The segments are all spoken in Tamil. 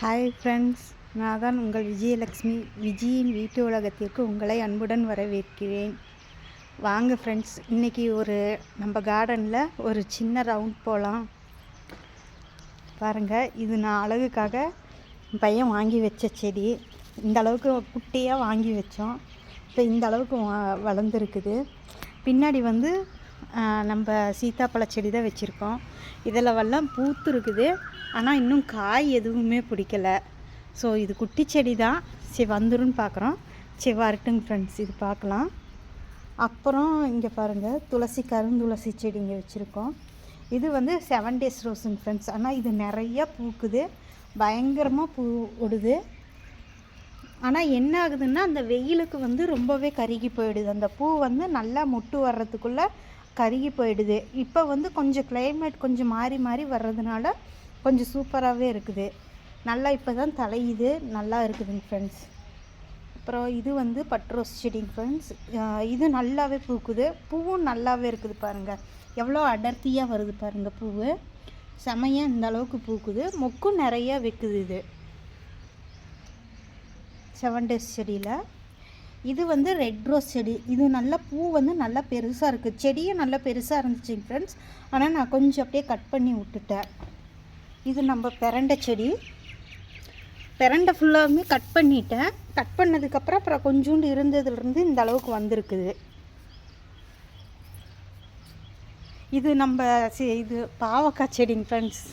ஹாய் ஃப்ரெண்ட்ஸ், நான் தான் உங்கள் விஜயலக்ஷ்மி. விஜயின் வீட்டு உலகத்திற்கு உங்களை அன்புடன் வரவேற்கிறேன். வாங்க ஃப்ரெண்ட்ஸ், இன்றைக்கி நம்ம கார்டனில் ஒரு சின்ன ரவுண்ட் போகலாம். பாருங்கள், இது நான் அழகுக்காக என் பையன் வாங்கி வச்ச செடி. இந்த அளவுக்கு குட்டியாக வாங்கி வச்சோம். இப்போ இந்த அளவுக்கு வளர்ந்துருக்குது. பின்னாடி நம்ம சீத்தாப்பழ செடி தான் வச்சுருக்கோம். இதில் பூத்து இருக்குது, ஆனால் இன்னும் காய் எதுவுமே பிடிக்கலை. ஸோ இது குட்டி செடி தான். சரி வந்துருன்னு பார்க்குறோம். சரி வரட்டுங்க ஃப்ரெண்ட்ஸ், இது பார்க்கலாம். அப்புறம் இங்கே பாருங்கள், கருந்துளசி செடி இங்கே வச்சுருக்கோம். இது 7 days ரோஸுங்க ஃப்ரெண்ட்ஸ். ஆனால் இது நிறையா பூக்குது, பயங்கரமாக பூ விடுது. ஆனால் என்ன ஆகுதுன்னா, அந்த வெயிலுக்கு ரொம்பவே கருகி போயிடுது. அந்த பூ நல்லா மொட்டு வர்றதுக்குள்ளே கருகி போயிடுது. இப்போ கொஞ்சம் கிளைமேட் கொஞ்சம் மாறி மாறி வர்றதுனால கொஞ்சம் சூப்பராகவே இருக்குது. நல்லா இப்போ தான் தலையுது, நல்லா இருக்குதுங்க ஃப்ரெண்ட்ஸ். அப்புறம் இது பட்ரோஸ் செடிங்க ஃப்ரெண்ட்ஸ். இது நல்லாவே பூக்குது, பூவும் நல்லாவே இருக்குது. பாருங்கள் எவ்வளோ அடர்த்தியாக வருது பாருங்கள். பூவு செமையாக இந்த அளவுக்கு பூக்குது, மொக்கும் நிறையா வைக்குது. இது 7 days செடியில். இது ரெட் ரோஸ் செடி. இது நல்லா பூ நல்லா பெருசாக இருக்குது. செடியும் நல்லா பெருசாக இருந்துச்சுங்க ஃப்ரெண்ட்ஸ். ஆனால் நான் கொஞ்சம் அப்படியே கட் பண்ணி விட்டுட்டேன். இது நம்ம பெரண்டை செடி. பெரண்டை ஃபுல்லாகவுமே கட் பண்ணிட்டேன். கட் பண்ணதுக்கப்புறம் அப்புறம் கொஞ்சோண்டு இருந்ததுலேருந்து இந்த அளவுக்கு வந்திருக்குது. இது இது பாவக்காய் செடிங்க ஃப்ரெண்ட்ஸ்.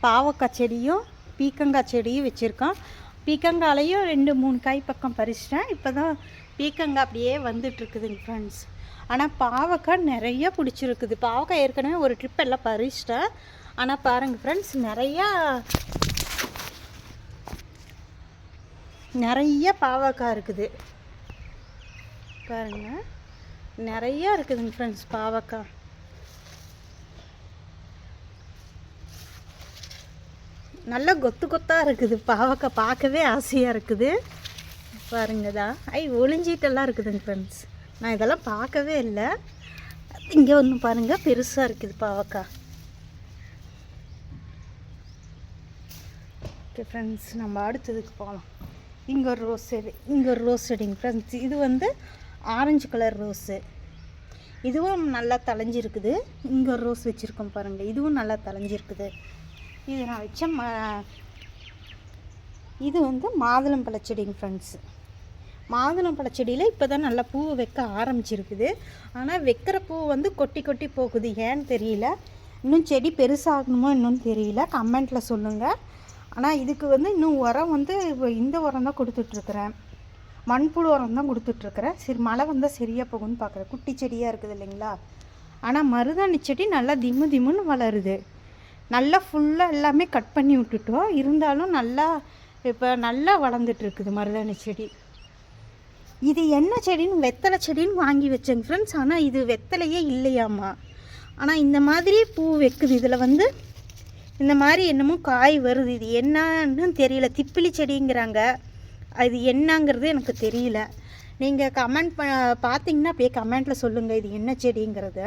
பாவக்காய் செடியும் பீக்கங்காய் செடியும் வச்சுருக்கோம். பீக்கங்காலையும் 2-3 காய் பக்கம் பறிச்சிட்டேன். இப்போ தான் பீக்கங்காய் அப்படியே வந்துட்டுருக்குதுங்க ஃப்ரெண்ட்ஸ். ஆனால் பாவக்காய் நிறையா பிடிச்சிருக்குது. பாவக்காய் ஏற்கனவே ஒரு ட்ரிப் எல்லாம் பறிச்சிட்டேன். ஆனால் பாருங்கள் ஃப்ரெண்ட்ஸ், நிறைய பாவக்காய் இருக்குது. பாருங்கள், நிறையா இருக்குதுங்க ஃப்ரெண்ட்ஸ் பாவக்காய். நல்லா கொத்து கொத்தாக இருக்குது பாவக்காய், பார்க்கவே ஆசையாக இருக்குது. பாருங்கதா, ஒளிஞ்சிட்டெல்லாம் இருக்குதுங்க ஃப்ரெண்ட்ஸ். நான் இதெல்லாம் பார்க்கவே இல்லை. இங்கே ஒன்று பாருங்கள், பெருசாக இருக்குது பாவக்காய். ஓகே ஃப்ரெண்ட்ஸ், நம்ம அடுத்ததுக்கு போகலாம். இங்கே ஒரு ரோஸ் செடி, இங்கே ஒரு ரோஸ் செடிங்க ஃப்ரெண்ட்ஸ். இது ஆரஞ்சு கலர் ரோஸு. இதுவும் நல்லா தலைஞ்சிருக்குது. இங்கே ஒரு ரோஸ் வச்சுருக்கோம் பாருங்கள், இதுவும் நல்லா தலைஞ்சிருக்குது. இது நான் வச்ச இது மாதுளம்பழ செடிங்க ஃப்ரெண்ட்ஸ். மாதுளம்பழ செடியில் இப்போ தான் நல்லா பூ வைக்க ஆரம்பிச்சிருக்குது. ஆனால் வைக்கிற பூ கொட்டி கொட்டி போகுது, ஏன்னு தெரியல. இன்னும் செடி பெருசாகணுமோ இன்னும் தெரியல, கமெண்ட்டில் சொல்லுங்கள். ஆனால் இதுக்கு இன்னும் உரம் இந்த உரம் தான் கொடுத்துட்ருக்குறேன், மண்புழு உரம் தான் கொடுத்துட்ருக்குறேன். சரி மழை வந்தால் சரியாக போகும்னு பார்க்குறேன். குட்டி செடியாக இருக்குது இல்லைங்களா. ஆனால் மருதாணி செடி நல்லா திம்முன்னு வளருது. நல்லா ஃபுல்லாக எல்லாமே கட் பண்ணி விட்டுட்டோம். இருந்தாலும் இப்போ நல்லா வளர்ந்துட்டுருக்குது மருதாணி செடி. இது என்ன செடின்னு வெத்தலை செடின்னு வாங்கி வச்சேங்க ஃப்ரெண்ட்ஸ். ஆனால் இது வெத்தலையே இல்லையாம்மா. ஆனால் இந்த மாதிரி பூ வைக்குது. இதில் இந்த மாதிரி என்னமோ காய் வருது. இது என்னன்னு தெரியல. திப்பிலி செடிங்கிறாங்க, அது என்னங்கிறது எனக்கு தெரியல. நீங்கள் கமெண்ட் பார்த்தீங்கன்னா அப்படியே கமெண்ட்டில் சொல்லுங்கள் இது என்ன செடிங்கிறத.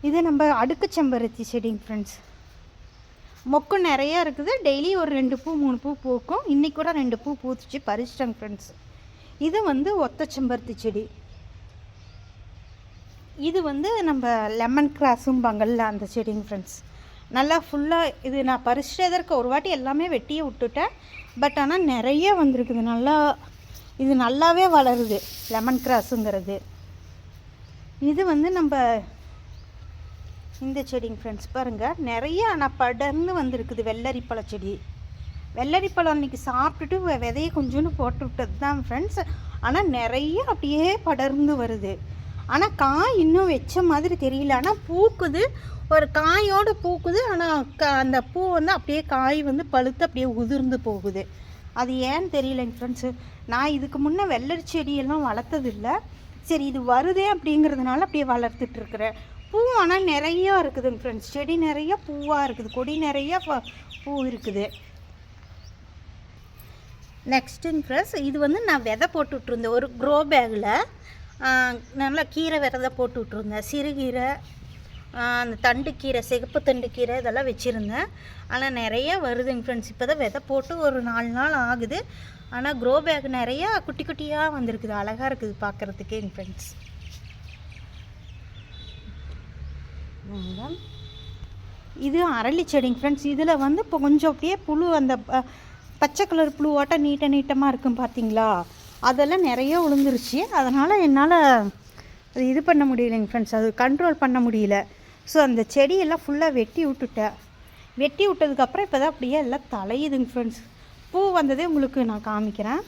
இது நம்ம அடுக்கு செம்பருத்தி செடிங்க ஃப்ரெண்ட்ஸ். மொக்கு நிறையா இருக்குது. டெய்லி ஒரு 2 பூ 3 பூ பூக்கும். இன்றைக்கி கூட 2 பூ பூத்துச்சு, பறிச்சிட்டேங்க ஃப்ரெண்ட்ஸ். இது ஒத்த செம்பருத்தி செடி. இது நம்ம லெமன் கிராஸும்பாங்கல்ல, அந்த செடிங்க ஃப்ரெண்ட்ஸ். நல்லா ஃபுல்லாக இது நான் பறிச்சிட்டே தான் இருக்க. ஒரு வாட்டி எல்லாமே வெட்டியே விட்டுட்டேன். பட் ஆனால் நிறைய வந்திருக்குது. இது நல்லாவே வளருது லெமன் கிராஸுங்கிறது. இது நம்ம இந்த செடிங்க ஃப்ரெண்ட்ஸ். பாருங்கள், நிறைய ஆனால் படர்ந்து வந்திருக்குது வெள்ளரிப்பழ செடி. வெள்ளரிப்பழம் அன்றைக்கி சாப்பிட்டுட்டு விதையை கொஞ்சோன்னு போட்டு விட்டது தான் ஃப்ரெண்ட்ஸ். ஆனால் நிறைய அப்படியே படர்ந்து வருது. ஆனால் காய் இன்னும் வச்ச மாதிரி தெரியல. ஆனால் பூக்குது, ஒரு காயோடு பூக்குது. ஆனால் அந்த பூ அப்படியே காய் பழுத்து அப்படியே உதிர்ந்து போகுது. அது ஏன்னு தெரியலைங்க ஃப்ரெண்ட்ஸு. நான் இதுக்கு முன்னே வெள்ளரி செடியெல்லாம் வளர்த்ததில்லை. சரி இது வருதே அப்படிங்கிறதுனால அப்படியே வளர்த்துட்ருக்குறேன். பூ ஆனால் நிறையா இருக்குதுங்க ஃப்ரெண்ட்ஸ். செடி நிறையா பூவாக இருக்குது, கொடி நிறையா பூ இருக்குது. நெக்ஸ்ட்டுங்க ஃப்ரெண்ட்ஸ், இது நான் விதை போட்டு விட்ருந்தேன் ஒரு க்ரோ பேக்கில். நல்லா கீரை விதை போட்டு விட்ருந்தேன். சிறுகீரை, அந்த தண்டுக்கீரை, சிகப்பு தண்டுக்கீரை இதெல்லாம் வச்சுருந்தேன். ஆனால் நிறைய வருதுங்க ஃப்ரெண்ட்ஸ். இப்போ தான் விதை போட்டு ஒரு 4 நாள் ஆகுது. ஆனால் க்ரோ பேக் நிறையா குட்டி குட்டியாக வந்திருக்குது. அழகாக இருக்குது பார்க்குறதுக்கே எங்கள் ஃப்ரெண்ட்ஸ். இது அரளி செடிங்க ஃப்ரெண்ட்ஸ். இதில் வந்து இப்போ கொஞ்சம் அப்படியே புழு, அந்த பச்சை கலர் புழுவாட்டம் நீட்டமாக இருக்கும் பார்த்தீங்களா, அதெல்லாம் நிறைய விழுந்துருச்சு. அதனால் என்னால் அது இது பண்ண முடியலைங்க ஃப்ரெண்ட்ஸ், அது கண்ட்ரோல் பண்ண முடியல. ஸோ அந்த செடியெல்லாம் ஃபுல்லாக வெட்டி விட்டுட்டேன். வெட்டி விட்டதுக்கப்புறம் இப்போ தான் அப்படியே எல்லாம் தலையுதுங்க ஃப்ரெண்ட்ஸ். பூ வந்ததே உங்களுக்கு நான் காமிக்கிறேன்.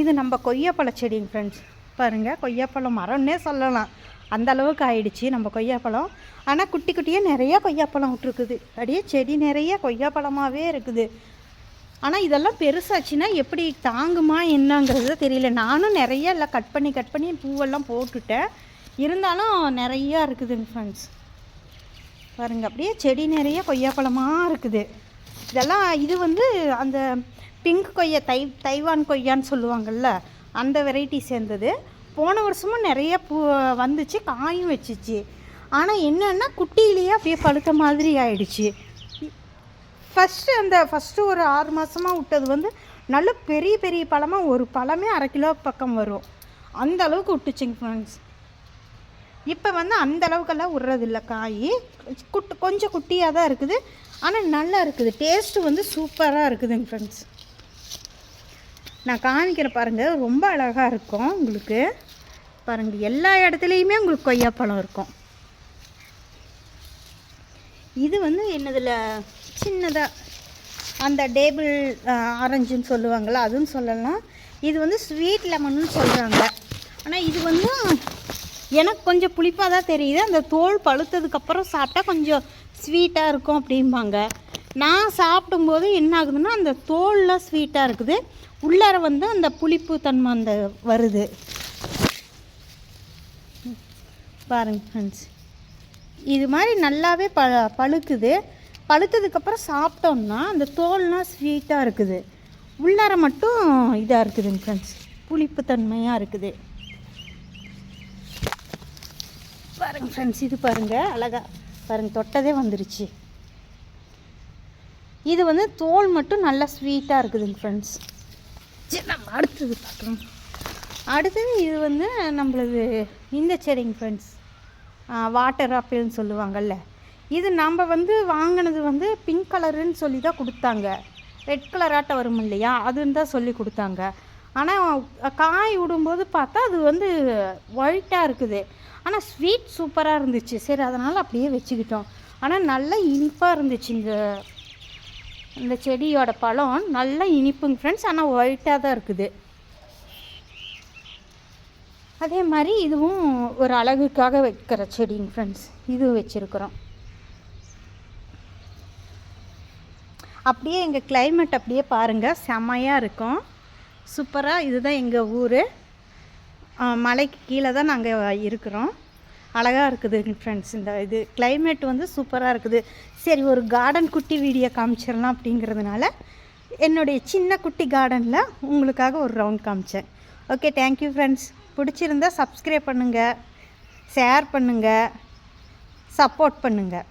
இது நம்ம கொய்யாப்பழ செடிங்க ஃப்ரெண்ட்ஸ். பாருங்கள், கொய்யாப்பழம் மரம்னே சொல்லலாம், அந்த அளவுக்கு ஆயிடுச்சு நம்ம கொய்யாப்பழம். ஆனால் குட்டி குட்டியாக நிறையா கொய்யாப்பழம் விட்டுருக்குது. அப்படியே செடி நிறைய கொய்யாப்பழமாகவே இருக்குது. ஆனால் இதெல்லாம் பெருசாச்சுன்னா எப்படி தாங்குமா என்னங்கிறது தெரியல. நானும் நிறைய எல்லாம் கட் பண்ணி பூவெல்லாம் போட்டுட்டேன். இருந்தாலும் நிறையா இருக்குதுங்க ஃப்ரெண்ட்ஸ். பாருங்கள், அப்படியே செடி நிறைய கொய்யாப்பழமாக இருக்குது. இதெல்லாம் இது வந்து அந்த பிங்க் கொய்யா, தைவான் கொய்யான்னு சொல்லுவாங்கள்ல, அந்த வெரைட்டி சேர்ந்தது. போன வருஷமும் நிறைய பூ வந்துச்சு, காயும் வச்சிச்சு. ஆனால் என்னென்னா குட்டியிலேயே அப்படியே பழுத்த மாதிரி ஆயிடுச்சு. ஃபஸ்ட்டு ஒரு 6 மாதமாக விட்டது வந்து நல்ல பெரிய பெரிய பழமாக, ஒரு பழமே 1/2 கிலோ பக்கம் வரும், அந்த அளவுக்கு விட்டுச்சுங்க ஃப்ரெண்ட்ஸ். இப்போ வந்து அந்த அளவுக்கெல்லாம் விட்றதில்ல காய், கொஞ்சம் குட்டியாக தான் இருக்குது. ஆனால் நல்லா இருக்குது, டேஸ்ட்டு வந்து சூப்பராக இருக்குதுங்க ஃப்ரெண்ட்ஸ். நான் காமிக்கிறேன் பாருங்கள், ரொம்ப அழகாக இருக்கும் உங்களுக்கு. பாருங்கள், எல்லா இடத்துலையுமே உங்களுக்கு கொய்யாப்பழம் இருக்கும். இது வந்து என்னதில் சின்னதாக அந்த டேபிள் ஆரஞ்சுன்னு சொல்லுவாங்கள்ல, அதுவும் சொல்லலாம். இது வந்து ஸ்வீட் லெமன்னு சொல்கிறாங்க. ஆனால் இது வந்து எனக்கு கொஞ்சம் புளிப்பாக தான் தெரியுது. அந்த தோல் பழுத்ததுக்கப்புறம் சாப்பிட்டா கொஞ்சம் ஸ்வீட்டாக இருக்கும் அப்படிம்பாங்க. நான் சாப்பிடும்போது என்ன ஆகுதுன்னா, அந்த தோல்லாம் ஸ்வீட்டாக இருக்குது, உள்ளார வந்து அந்த புளிப்பு தன்மை அந்த வருது. பாருங்கள் ஃப்ரெண்ட்ஸ், இது மாதிரி நல்லாவே பழுக்குது. பழுத்ததுக்கப்புறம் சாப்பிட்டோம்னா அந்த தோல்லாம் ஸ்வீட்டாக இருக்குது, உள்ளார மட்டும் இதாக இருக்குதுங்க ஃப்ரெண்ட்ஸ், புளிப்பு தன்மையாக இருக்குது. பாருங்கள் ஃப்ரெண்ட்ஸ், இது பாருங்கள் அழகாக பாருங்கள், தொட்டதே வந்துருச்சு. இது வந்து தோல் மட்டும் நல்லா ஸ்வீட்டாக இருக்குதுங்க ஃப்ரெண்ட்ஸ். சரி, நம்ம அடுத்தது பார்க்கலாம். அடுத்தது இது வந்து நம்மளது இந்த செடிங்க ஃப்ரெண்ட்ஸ், வாட்டர் ஆப்பிள்னு சொல்லுவாங்கள்ல. இது நம்ம வந்து வாங்கினது வந்து பிங்க் கலருன்னு சொல்லி தான் கொடுத்தாங்க. ரெட் கலராட்ட வரும் இல்லையா, அதுன்னு தான் சொல்லி கொடுத்தாங்க. ஆனால் காய் விடும்போது பார்த்தா அது வந்து ஒயிட்டாக இருக்குது. ஆனால் ஸ்வீட் சூப்பராக இருந்துச்சு. சரி, அதனால் அப்படியே வச்சுக்கிட்டோம். ஆனால் நல்லா இனிப்பாக இருந்துச்சு. இந்த செடியோட பழம் நல்லா இனிப்புங்க ஃப்ரெண்ட்ஸ். ஆனால் ஒயிட்டாக தான் இருக்குது. அதே மாதிரி இதுவும் ஒரு அழகுக்காக வைக்கிற செடிங்க ஃப்ரெண்ட்ஸ், இதுவும் வச்சுருக்குறோம். அப்படியே எங்கள் கிளைமேட் அப்படியே பாருங்கள், செம்மையாக இருக்கும், சூப்பராக. இதுதான் எங்கள் ஊர், மலைக்கு கீழே தான் நாங்கள் இருக்கிறோம். அழகாக இருக்குது ஃப்ரெண்ட்ஸ். இந்த இது கிளைமேட் வந்து சூப்பராக இருக்குது. சரி, ஒரு கார்டன் குட்டி வீடியோ காமிச்சிடலாம் அப்படிங்கிறதுனால என்னுடைய சின்ன குட்டி கார்டனில் உங்களுக்காக ஒரு ரவுண்ட் காமிச்சேன். Okay, thank you friends. பிடிச்சிருந்தா சப்ஸ்கிரைப் பண்ணுங்கள், ஷேர் பண்ணுங்கள், சப்போர்ட் பண்ணுங்கள்.